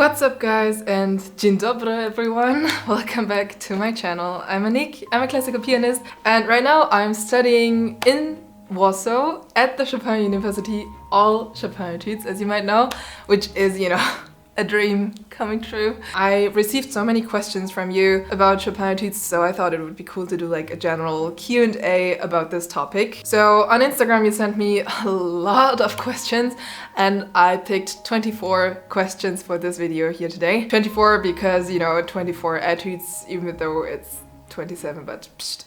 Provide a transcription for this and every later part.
What's up guys and dzień dobry everyone, welcome back to my channel. I'm Anik, I'm a classical pianist and right now I'm studying in Warsaw at the Chopin University, all Chopin Etudes as you might know, which is, you know, a dream coming true. I received so many questions from you about Chopin Etudes, so I thought it would be cool to do like a general Q&A about this topic. So on Instagram you sent me a lot of questions and I picked 24 questions for this video here today. 24 because, you know, 24 etudes, even though it's 27, but psst.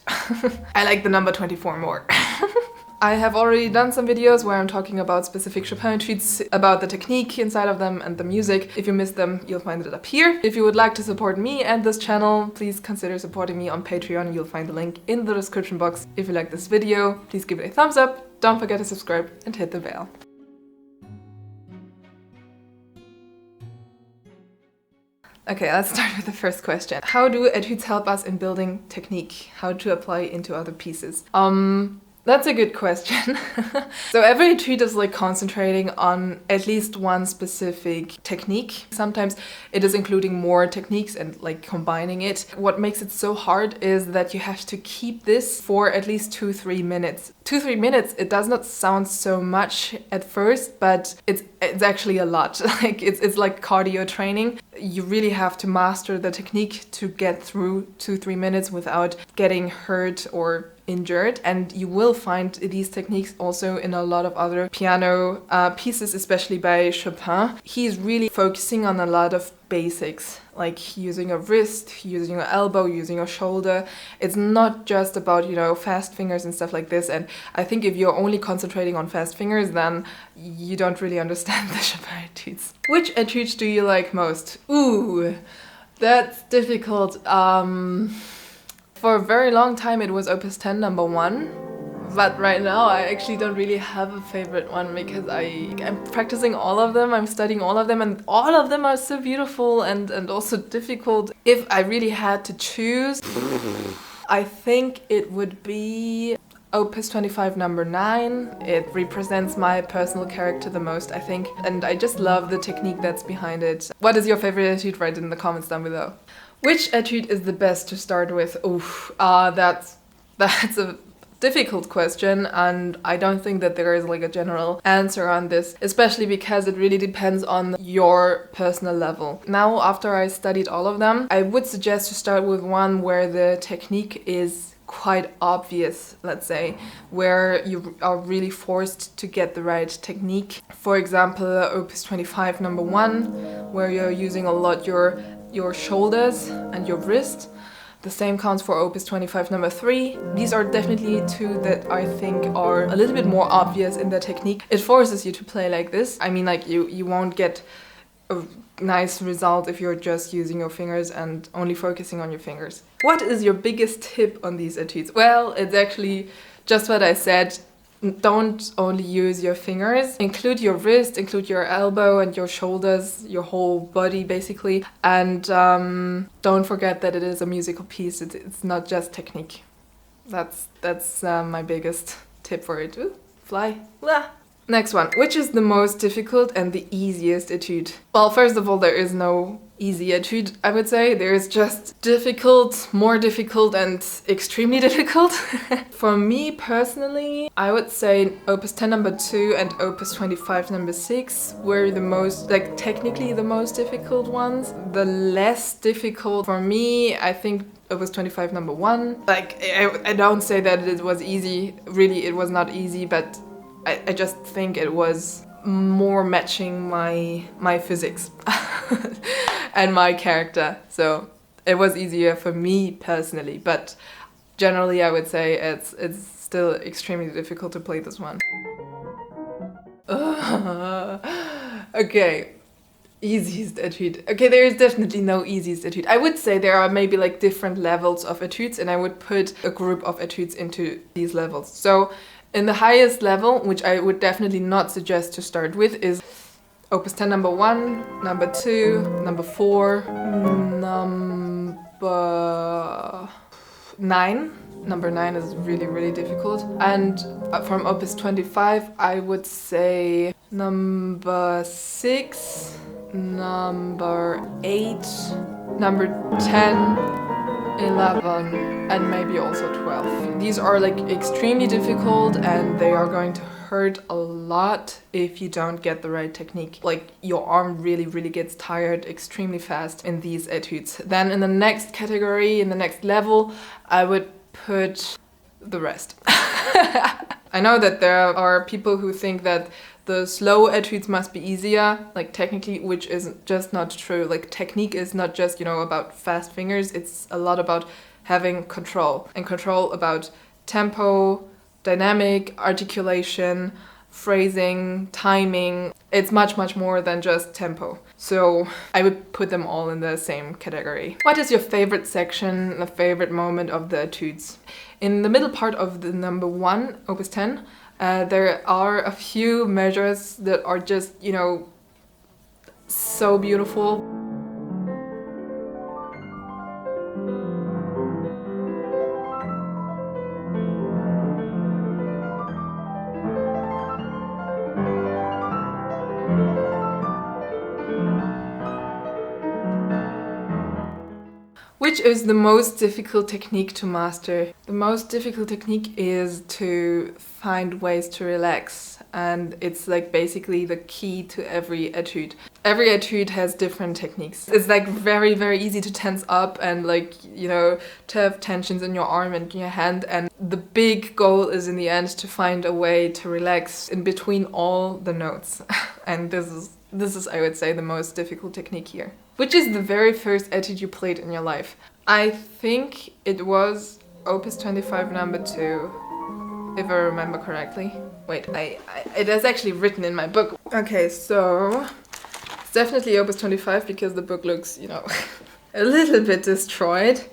I like the number 24 more. I have already done some videos where I'm talking about specific Chopin etudes, about the technique inside of them and the music. If you missed them, you'll find it up here. If you would like to support me and this channel, please consider supporting me on Patreon. You'll find the link in the description box. If you like this video, please give it a thumbs up. Don't forget to subscribe and hit the bell. Okay, let's start with the first question. How do etudes help us in building technique? How to apply into other pieces? That's a good question. So every etude is like concentrating on at least one specific technique. Sometimes it is including more techniques and like combining it. What makes it so hard is that you have to keep this for at least 2-3 minutes. 2-3 minutes, it does not sound so much at first, but it's actually a lot. Like it's like cardio training. You really have to master the technique to get through 2-3 minutes without getting hurt or injured, and you will find these techniques also in a lot of other piano pieces, especially by Chopin. He's really focusing on a lot of basics, like using a wrist, using your elbow, using your shoulder. It's not just about, you know, fast fingers and stuff like this, and I think if you're only concentrating on fast fingers, then you don't really understand the Chopin etudes. Which etude do you like most? Ooh, that's difficult. For a very long time it was Opus 10 No.1, but right now I actually don't really have a favorite one because I'm practicing all of them, I'm studying all of them, and all of them are so beautiful and also difficult. If I really had to choose, I think it would be Opus 25 No. 9. It represents my personal character the most, I think, and I just love the technique that's behind it. What is your favorite etude? Write it in the comments down below. Which etude is the best to start with? Oof, that's a difficult question, and I don't think that there is like a general answer on this, especially because it really depends on your personal level. Now, after I studied all of them, I would suggest to start with one where the technique is quite obvious, let's say, where you are really forced to get the right technique. For example, Opus 25 No. 1, where you're using a lot your shoulders and your wrist. The same counts for Opus 25 No. 3. These are definitely two that I think are a little bit more obvious in their technique. It forces you to play like this. I mean, like you won't get a nice result if you're just using your fingers and only focusing on your fingers. What is your biggest tip on these etudes? Well, it's actually just what I said. Don't only use your fingers, include your wrist, include your elbow and your shoulders, your whole body basically, and don't forget that it is a musical piece. It's not just technique. That's my biggest tip for it. Ooh, fly. Blah. Next one. Which is the most difficult and the easiest etude? Well, first of all, there is no easy etude, I would say. There is just difficult, more difficult, and extremely difficult. For me personally, I would say Opus 10 No. 2 and Opus 25 No. 6 were the most, like, technically the most difficult ones. The less difficult for me, I think, Opus 25 No. 1. Like, I don't say that it was easy. Really, it was not easy, but I just think it was more matching my physics and my character, so it was easier for me personally, but generally I would say it's still extremely difficult to play this one. Okay, easiest etude. Okay, there is definitely no easiest etude. I would say there are maybe like different levels of etudes, and I would put a group of etudes into these levels. So in the highest level, which I would definitely not suggest to start with, is Opus 10 No. 1, No. 2, No. 4, No. 9. No. 9 is really, really difficult. And from Opus 25, I would say No. 6, number 8, number 10, 11, and maybe also 12. These are like extremely difficult and they are going to hurt a lot if you don't get the right technique. Like your arm really gets tired extremely fast in these etudes. Then in the next category, in the next level, I would put the rest. I know that there are people who think that the slow etudes must be easier, like technically, which is just not true. Like technique is not just, you know, about fast fingers, it's a lot about having control and control about tempo, dynamic, articulation, phrasing, timing. It's much more than just tempo. So I would put them all in the same category. What is your favorite section, the favorite moment of the etudes? In the middle part of the number 1, Opus 10, there are a few measures that are just, you know, so beautiful. Which is the most difficult technique to master? The most difficult technique is to find ways to relax, and it's like basically the key to every etude. Every etude has different techniques. It's like very easy to tense up and like, you know, to have tensions in your arm and your hand, and the big goal is in the end to find a way to relax in between all the notes. And this is, I would say, the most difficult technique here. Which is the very first etude you played in your life? I think it was Opus 25 number 2, if I remember correctly. Wait, it is actually written in my book. Okay, so it's definitely Opus 25 because the book looks, you know, a little bit destroyed.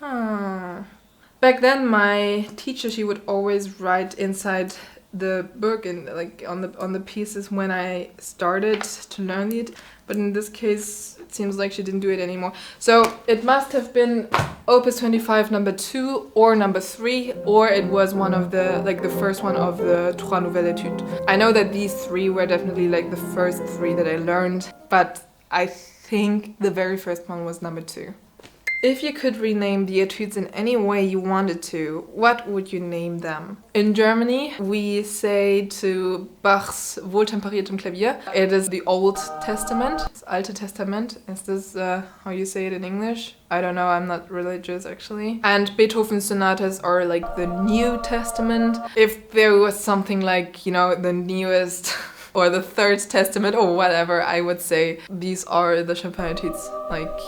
Back then my teacher, she would always write inside the book and like on the pieces when I started to learn it, but in this case it seems like she didn't do it anymore. So it must have been Opus 25 number 2 or number 3, or it was one of the, like the first one of the Trois Nouvelles Etudes. I know that these 3 were definitely like the first 3 that I learned, but I think the very first one was number 2. If you could rename the etudes in any way you wanted to, what would you name them? In Germany, we say to Bach's Wohltemperiertem Klavier, it is the Old Testament, das Alte Testament. Is this how you say it in English? I don't know, I'm not religious actually. And Beethoven's sonatas are like the New Testament. If there was something like, you know, the newest or the Third Testament or whatever, I would say these are the Chopin etudes. Like,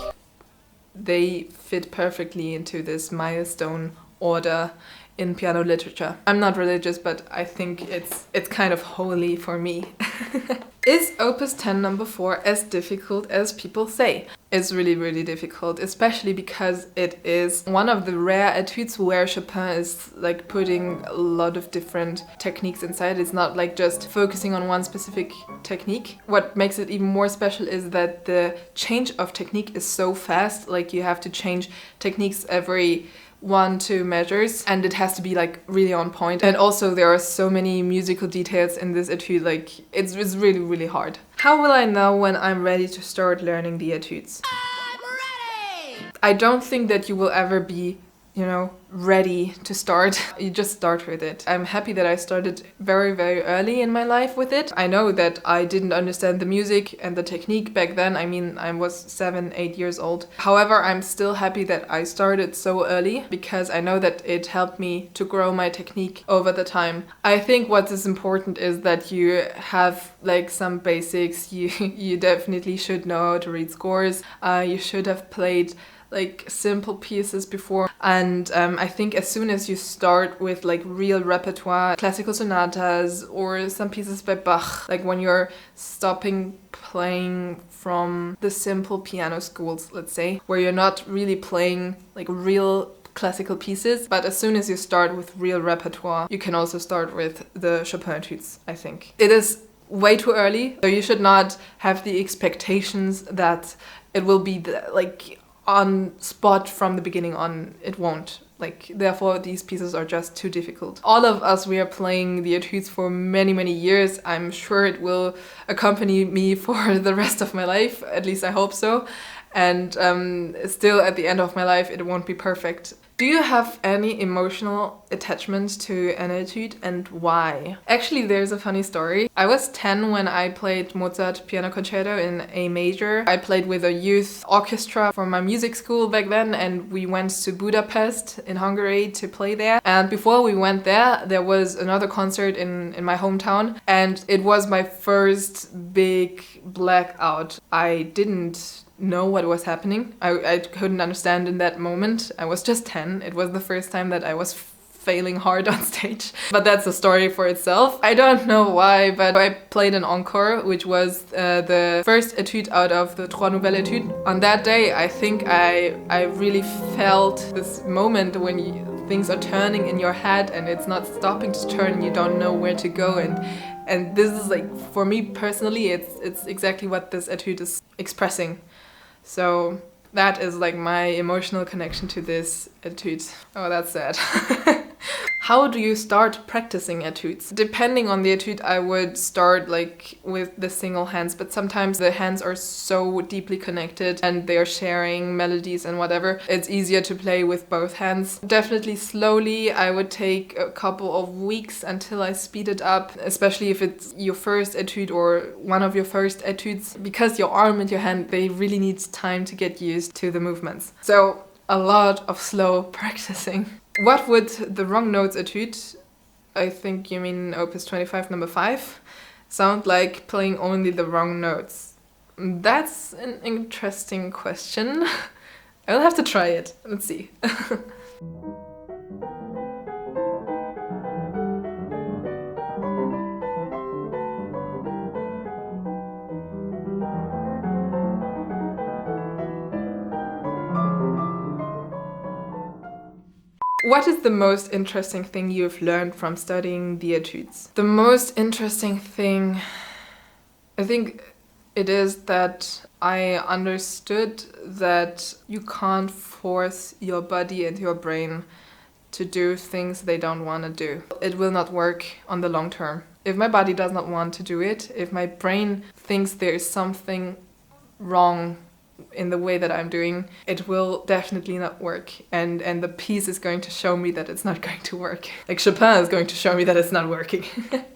they fit perfectly into this milestone order in piano literature. I'm not religious, but I think it's kind of holy for me. Is Opus 10 number 4 as difficult as people say? It's really difficult, especially because it is one of the rare etudes where Chopin is like putting a lot of different techniques inside. It's not like just focusing on one specific technique. What makes it even more special is that the change of technique is so fast. Like you have to change techniques every 1-2 measures, and it has to be like really on point. And also there are so many musical details in this etude, like it's really hard. How will I know when I'm ready to start learning the etudes? I'm ready! I don't think that you will ever be, you know, ready to start. You just start with it. I'm happy that I started very early in my life with it. I know that I didn't understand the music and the technique back then. I mean, I was 7-8 years old. However, I'm still happy that I started so early because I know that it helped me to grow my technique over the time. I think what is important is that you have like some basics. You definitely should know how to read scores. You should have played like simple pieces before, and I think as soon as you start with like real repertoire, classical sonatas or some pieces by Bach, like when you're stopping playing from the simple piano schools, let's say, where you're not really playing like real classical pieces, but as soon as you start with real repertoire, you can also start with the Chopin etudes, I think. It is way too early, so you should not have the expectations that it will be like on spot from the beginning on. It won't. Like, therefore, these pieces are just too difficult. All of us, we are playing the etudes for many, many years. I'm sure it will accompany me for the rest of my life. At least I hope so. And still, at the end of my life, it won't be perfect. Do you have any emotional attachment to an etude, and why? Actually, there's a funny story. I was 10 when I played Mozart piano concerto in A major. I played with a youth orchestra from my music school back then, and we went to Budapest in Hungary to play there. And before we went there, there was another concert in my hometown, and it was my first big blackout. I didn't know what was happening. I couldn't understand in that moment. I was just 10. It was the first time that I was failing hard on stage. But that's a story for itself. I don't know why, but I played an encore, which was the first etude out of the Trois Nouvelles Etudes. On that day, I think I really felt this moment when things are turning in your head and it's not stopping to turn and you don't know where to go. And this is like, for me personally, it's exactly what this etude is expressing. So that is like my emotional connection to this etude. Oh, that's sad. How do you start practicing etudes? Depending on the etude, I would start like with the single hands, but sometimes the hands are so deeply connected and they're sharing melodies and whatever. It's easier to play with both hands. Definitely slowly, I would take a couple of weeks until I speed it up, especially if it's your first etude or one of your first etudes, because your arm and your hand, they really need time to get used to the movements. So a lot of slow practicing. What would the wrong notes etude, I think you mean Opus 25 No. 5, sound like playing only the wrong notes? That's an interesting question. I'll have to try it. Let's see. What is the most interesting thing you've learned from studying the etudes? The most interesting thing, I think it is that I understood that you can't force your body and your brain to do things they don't want to do. It will not work on the long term. If my body does not want to do it, if my brain thinks there is something wrong in the way that I'm doing, it will definitely not work. And the piece is going to show me that it's not going to work. Like Chopin is going to show me that it's not working.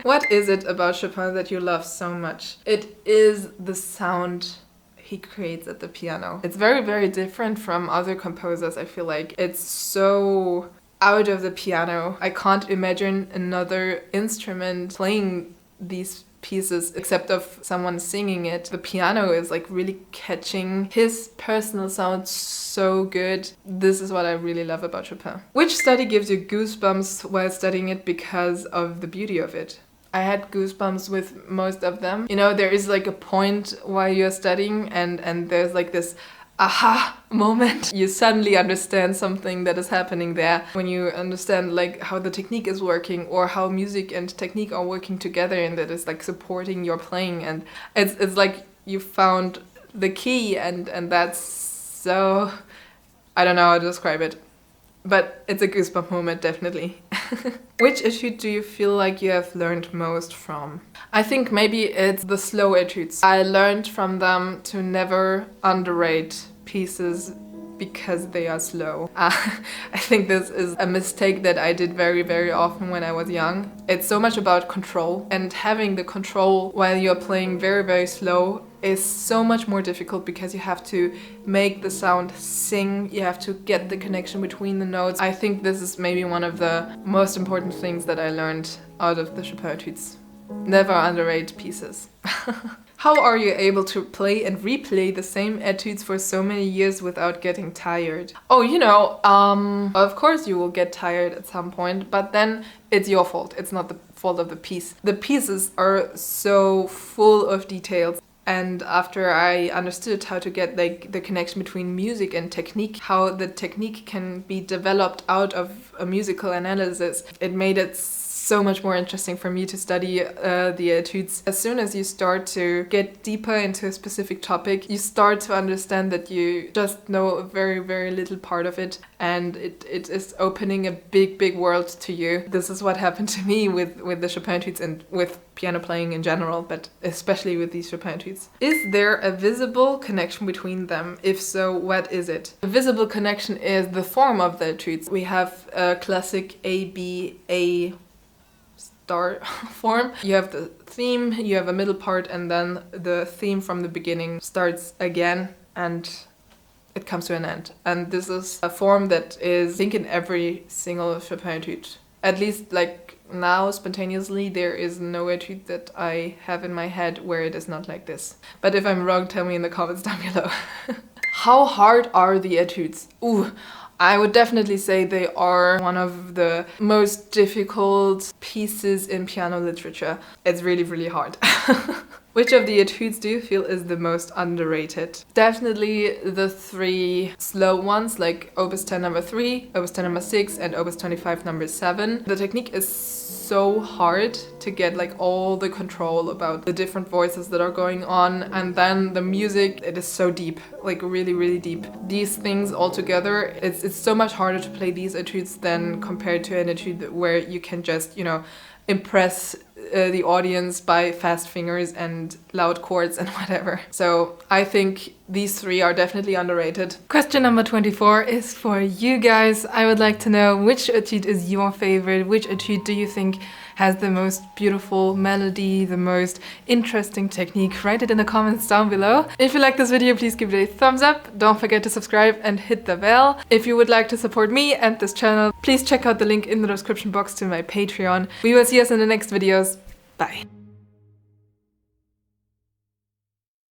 What is it about Chopin that you love so much? It is the sound he creates at the piano. It's very, very different from other composers, I feel like. It's so out of the piano. I can't imagine another instrument playing these pieces except of someone singing it. The piano is like really catching his personal sound so good. This is what I really love about Chopin. Which study gives you goosebumps while studying it because of the beauty of it? I had goosebumps with most of them. You know, there is like a point while you're studying and there's like this aha moment. You suddenly understand something that is happening there. When you understand like how the technique is working or how music and technique are working together and that is like supporting your playing, and it's like you found the key and that's so, I don't know how to describe it. But it's a goosebump moment, definitely. Which etude do you feel like you have learned most from? I think maybe it's the slow etudes. I learned from them to never underrate pieces because they are slow. I think this is a mistake that I did very, very often when I was young. It's so much about control, and having the control while you're playing very, very slow is so much more difficult because you have to make the sound sing, you have to get the connection between the notes. I think this is maybe one of the most important things that I learned out of the Chopin etudes. Never underrate pieces. How are you able to play and replay the same etudes for so many years without getting tired? Oh, you know, of course you will get tired at some point, but then it's your fault. It's not the fault of the piece. The pieces are so full of details. And after I understood how to get like the connection between music and technique, how the technique can be developed out of a musical analysis, it made it so much more interesting for me to study the etudes. As soon as you start to get deeper into a specific topic, you start to understand that you just know a very, very little part of it, and it is opening a big world to you. This is what happened to me with the Chopin etudes and with piano playing in general, but especially with these Chopin etudes. Is there a visible connection between them? If so, what is it? A visible connection is the form of the etudes. We have a classic A-B-A star form. You have the theme, you have a middle part, and then the theme from the beginning starts again and it comes to an end. And this is a form that is, I think, in every single Chopin etude. At least like now, spontaneously, there is no etude that I have in my head where it is not like this. But if I'm wrong, tell me in the comments down below. How hard are the etudes? Ooh, I would definitely say they are one of the most difficult pieces in piano literature. It's really, really hard. Which of the etudes do you feel is the most underrated? Definitely the 3 slow ones, like Opus 10 No. 3, Opus 10 No. 6, and Opus 25 No. 7. The technique is so hard to get like all the control about the different voices that are going on, and then the music, it is so deep, like really, really deep. These things all together, it's so much harder to play these etudes than compared to an etude where you can just, you know, impress the audience by fast fingers and loud chords and whatever. So I think these 3 are definitely underrated. Question number 24 is for you guys. I would like to know which etude is your favorite. Which etude do you think has the most beautiful melody, the most interesting technique? Write it in the comments down below. If you like this video, please give it a thumbs up. Don't forget to subscribe and hit the bell. If you would like to support me and this channel, please check out the link in the description box to my Patreon. We will see us in the next videos. Bye.